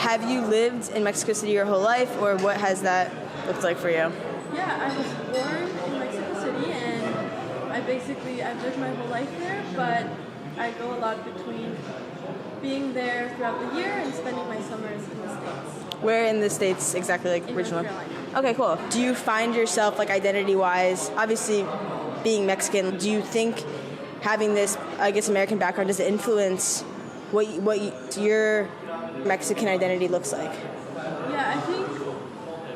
have you lived in Mexico City your whole life, or what has that looked like for you? Yeah, I was born in Mexico City, and I've lived my whole life there, but I go a lot between being there throughout the year and spending my summers in the States. Where in the States exactly, like In originally? North Carolina. Okay, cool. Do you find yourself, like, identity-wise, obviously being Mexican, do you think having this, I guess, American background, does it influence what your Mexican identity looks like? Yeah, I think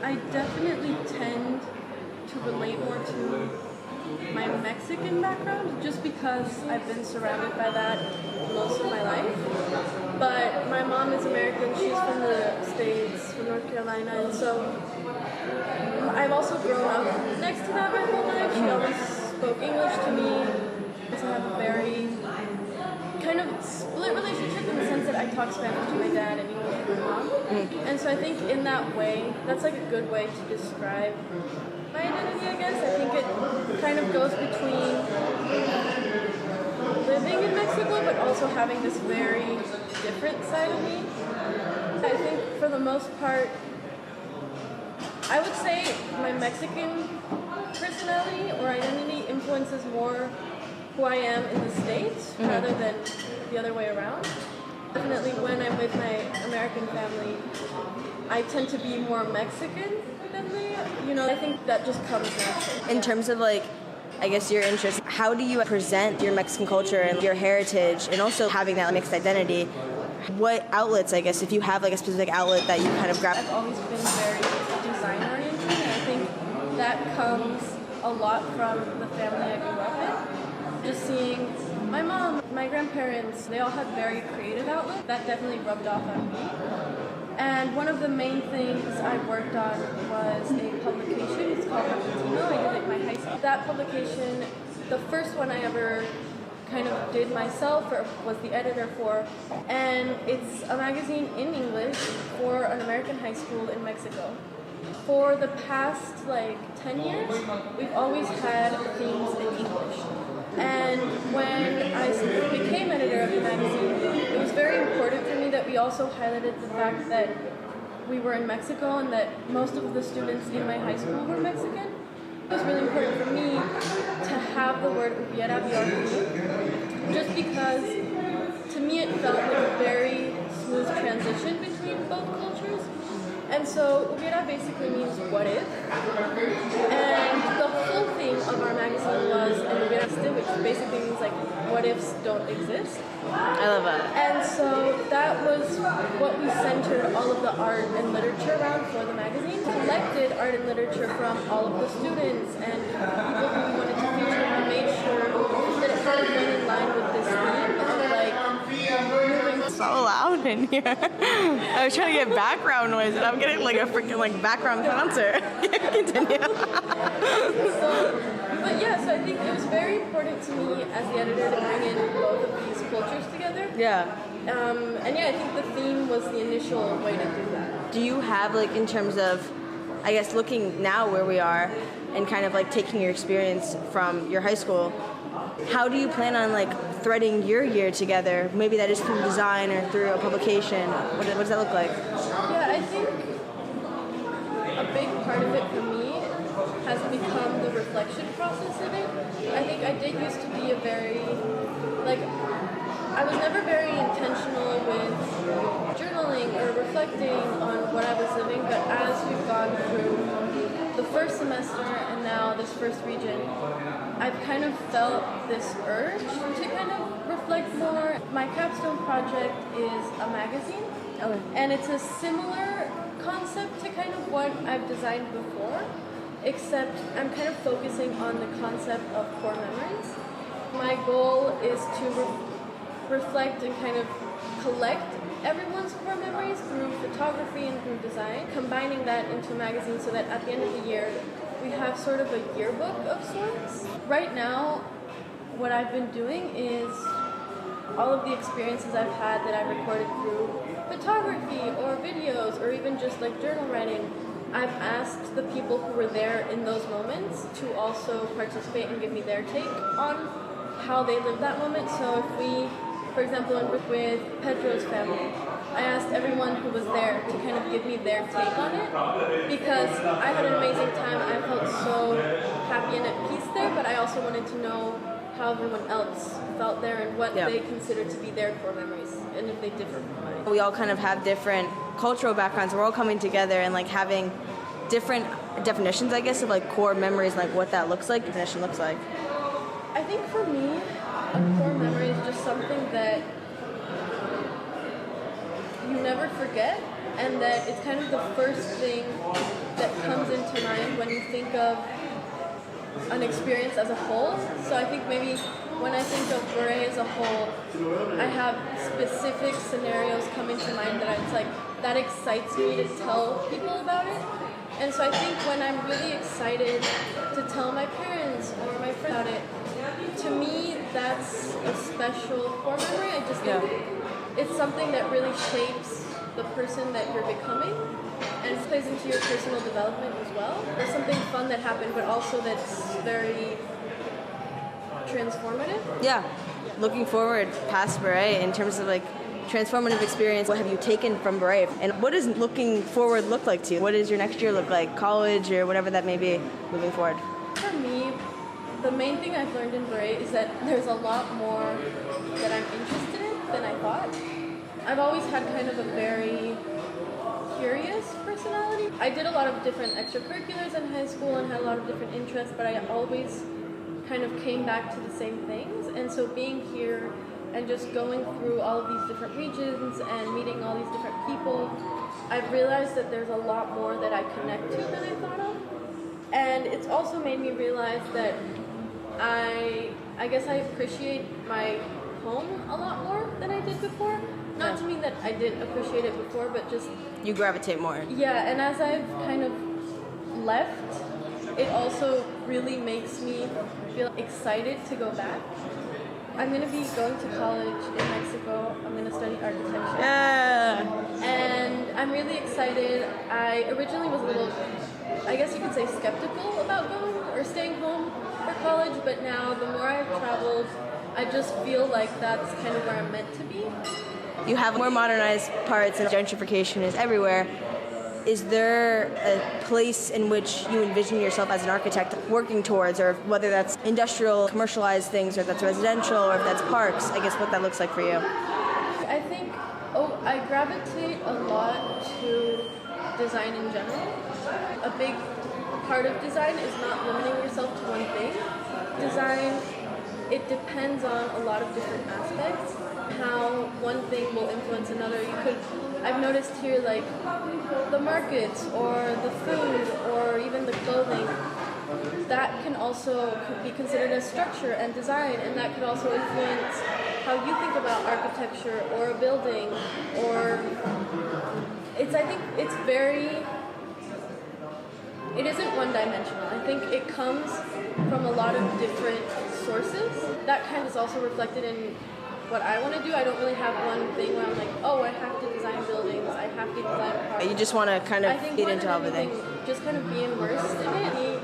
I definitely tend to relate more to my Mexican background just because I've been surrounded by that most of my life. But my mom is American, she's from the States, from North Carolina, and so I've also grown up next to that my whole life. She always spoke English to me. So I have a very kind of split relationship in the sense that I talk Spanish to my dad and English to my mom. And so I think in that way, that's like a good way to describe my identity, I guess. I think it kind of goes between living in Mexico, but also having this very different side of me. I think for the most part, I would say my Mexican personality or identity influences more who I am in the States rather than the other way around. Definitely when I'm with my American family, I tend to be more Mexican than they, I think that just comes naturally. In terms of, like, I guess your interests, how do you present your Mexican culture and your heritage and also having that mixed identity? What outlets, I guess, if you have like a specific outlet that you kind of grab? I've always been very design oriented, and I think that comes a lot from the family I grew up in. Just seeing my mom, my grandparents, they all had very creative outlets. That definitely rubbed off on me. And one of the main things I worked on was a publication. It's called Latino. I did it in my high school. That publication, the first one I ever kind of did myself or was the editor for, and it's a magazine in English for an American high school in Mexico. For the past 10 years, we've always had themes in English. And when I became editor of the magazine, it was very important for me that we also highlighted the fact that we were in Mexico and that most of the students in my high school were Mexican. It was really important for me to have the word hubiera be our theme, just because to me it felt like a very smooth transition between both cultures. And so hubiera basically means what if. And the whole theme of our magazine was an hubiera existe, which basically means what ifs don't exist. I love that. And so that was what we centered all of the art and literature around for the magazine. Collected art and literature from all of the students and people who we wanted to feature, and made sure that it kind of went in line with this theme of moving. So loud in here. I was trying to get background noise and I'm getting a freaking background concert. Continue. So I think it was very important to me as the editor to bring in both of these cultures together. Yeah. I think the theme was the initial way to do that. Do you have, in terms of, I guess, looking now where we are and kind of taking your experience from your high school, how do you plan on threading your year together? Maybe that is through design or through a publication. What does that look like? Yeah, I think a big part of it for me has become the reflection process of it. I think I did used to be I was never very intentional with journaling or reflecting on what I was living, but as we've gone through the first semester and now this first region, I've kind of felt this urge to kind of reflect more. My capstone project is a magazine, and it's a similar concept to kind of what I've designed before, except I'm kind of focusing on the concept of core memories. My goal is to reflect and kind of collect everyone's core memories through photography and through design, combining that into a magazine so that at the end of the year, we have sort of a yearbook of sorts. Right now, what I've been doing is all of the experiences I've had that I've recorded through photography or videos or even just journal writing, I've asked the people who were there in those moments to also participate and give me their take on how they lived that moment. So if we For example, with Pedro's family, I asked everyone who was there to kind of give me their take on it because I had an amazing time. I felt so happy and at peace there, but I also wanted to know how everyone else felt there and what they consider to be their core memories and if they differ from mine. We all kind of have different cultural backgrounds. We're all coming together and like having different definitions, I guess, of like core memories, like what that definition looks like. I think for me, a core memory is just something that you never forget, and that it's kind of the first thing that comes into mind when you think of an experience as a whole. So I think maybe when I think of Beret as a whole, I have specific scenarios coming to mind that it's like, that excites me to tell people about it. And so I think when I'm really excited to tell my parents or my friends about it, to me, that's a special core memory. I just think it's something that really shapes the person that you're becoming and plays into your personal development as well. There's something fun that happened, but also that's very transformative. Yeah. Looking forward past Beret in terms of like transformative experience, what have you taken from Beret? And what does looking forward look like to you? What does your next year look like? College or whatever that may be moving forward? For me, the main thing I've learned in Beret is that there's a lot more that I'm interested in than I thought. I've always had kind of a very curious personality. I did a lot of different extracurriculars in high school and had a lot of different interests, but I always kind of came back to the same things. And so being here and just going through all of these different regions and meeting all these different people, I've realized that there's a lot more that I connect to than I thought of. And it's also made me realize that I guess I appreciate my home a lot more than I did before. Not to mean that I didn't appreciate it before, but just... You gravitate more. Yeah, and as I've kind of left, it also really makes me feel excited to go back. I'm going to be going to college in Mexico. I'm going to study architecture. Yeah! And I'm really excited. I originally was a little, I guess you could say, skeptical about going or staying home for college, but now the more I've traveled, I just feel like that's kind of where I'm meant to be. You have more modernized parts and gentrification is everywhere. Is there a place in which you envision yourself as an architect working towards, or whether that's industrial, commercialized things, or if that's residential, or if that's parks, I guess what that looks like for you? I think, I gravitate a lot to design in general. A big part of design is not limiting yourself to one thing. Design, it depends on a lot of different aspects. How one thing will influence another. I've noticed here, like the markets or the food or even the clothing, that can also be considered as structure and design, and that could also influence how you think about architecture or a building, or I think it's it isn't one-dimensional. I think it comes from a lot of different sources. That kind is also reflected in what I want to do. I don't really have one thing where I'm like, I have to design buildings, I have to design parks. You just want to kind of feed into everything. Just kind of be immersed in it,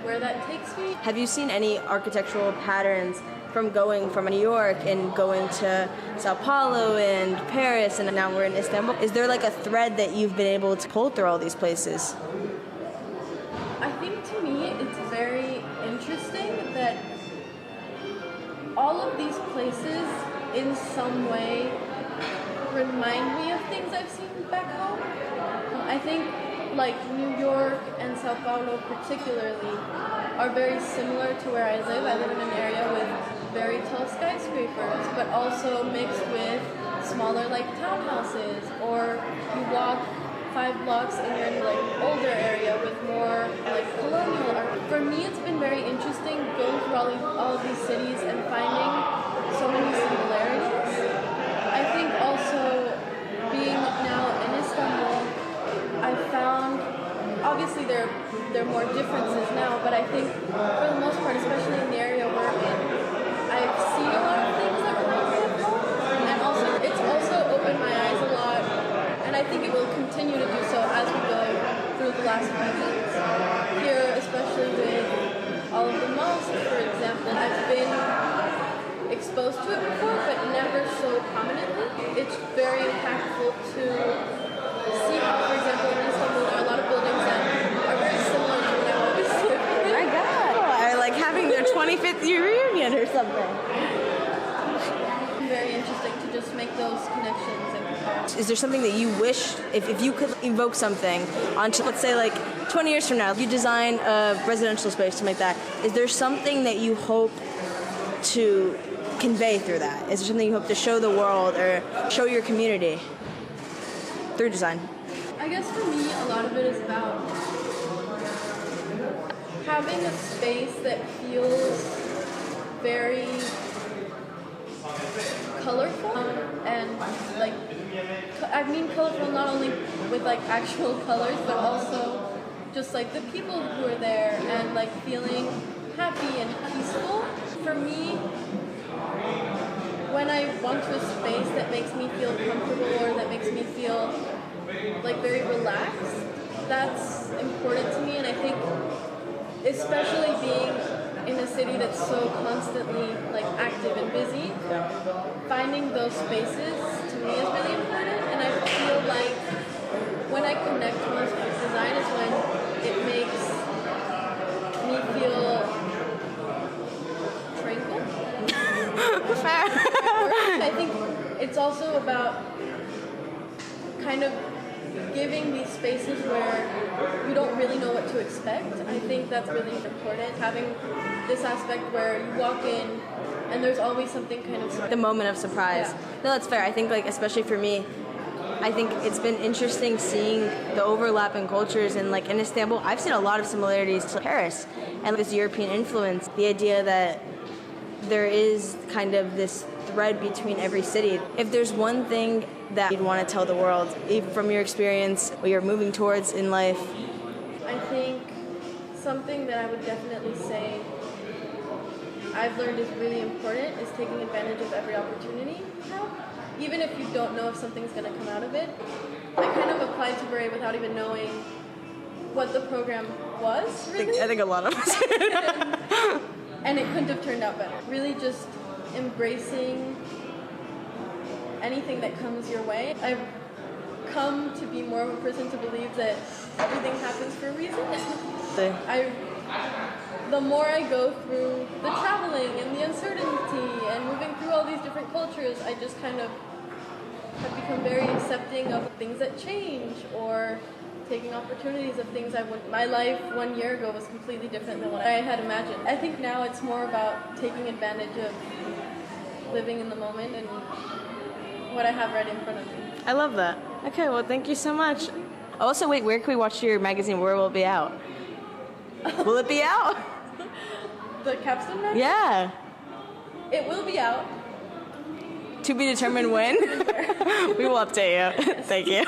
where that takes me. Have you seen any architectural patterns from going from New York and going to Sao Paulo and Paris, and now we're in Istanbul? Is there like a thread that you've been able to pull through all these places? I think to me it's very interesting that all of these places in some way remind me of things I've seen back home. I think like New York and Sao Paulo particularly are very similar to where I live. I live in an area with very tall skyscrapers, but also mixed with smaller like townhouses, or you walk 5 blocks and you're in like older area with more like colonial art. For me, it's been very interesting going through all of these cities and finding so many similarities. I think also being now in Istanbul, I found obviously there are more differences now, but I think for the most part, especially in the area we're in, I've seen a lot of things that remind me of home, and also it's also opened my eyes a lot. And I think it will continue to do so as we go through the last few weeks. Here, especially with all of the mosques, for example, I've been exposed to it before, but never so prominently. It's very impactful to see how, for example, in Istanbul, there are a lot of buildings that are very similar to what I always lived in. My God. Or like having their 25th year reunion or something. Very interesting to just make those connections and compare. Is there something that you wish, if you could evoke something onto, let's say like 20 years from now, you design a residential space, something like that, is there something that you hope to convey through that? Is there something you hope to show the world or show your community through design? I guess for me, a lot of it is about having a space that feels very colorful and like, I mean colorful not only with like actual colors, but also just like the people who are there and like feeling happy and peaceful. For me, when I walk to a space that makes me feel comfortable or that makes me feel like very relaxed, that's important to me. And I think especially being in a city that's so constantly like active and busy, finding those spaces to me is really important. And I feel like when I connect most with design is when it makes me feel tranquil. Fair. I think it's also about kind of giving these spaces where you don't really know what to expect. I think that's really important. Having this aspect where you walk in and there's always something kind of The moment of surprise. Yeah. No, that's fair. I think like especially for me, I think it's been interesting seeing the overlap in cultures. And like in Istanbul, I've seen a lot of similarities to Paris and this European influence. The idea that there is kind of this thread between every city. If there's one thing that you'd want to tell the world, even from your experience, what you're moving towards in life? I think something that I would definitely say I've learned is really important is taking advantage of every opportunity you have. Even if you don't know if something's going to come out of it. I kind of applied to Beret without even knowing what the program was, really. I think a lot of us. And it couldn't have turned out better. Really just embracing anything that comes your way. I've come to be more of a person to believe that everything happens for a reason. The more I go through the traveling and the uncertainty and moving through all these different cultures, I just kind of have become very accepting of things that change or taking opportunities of things I wouldn't. My life 1 year ago was completely different than what I had imagined. I think now it's more about taking advantage of living in the moment and what I have right in front of me. I love that. Okay, well, thank you so much. Also, wait, where can we watch your magazine? Where will it be out? Will it be out? The capstone magazine? Yeah. It will be out. To be determined when? We will update you. Thank you.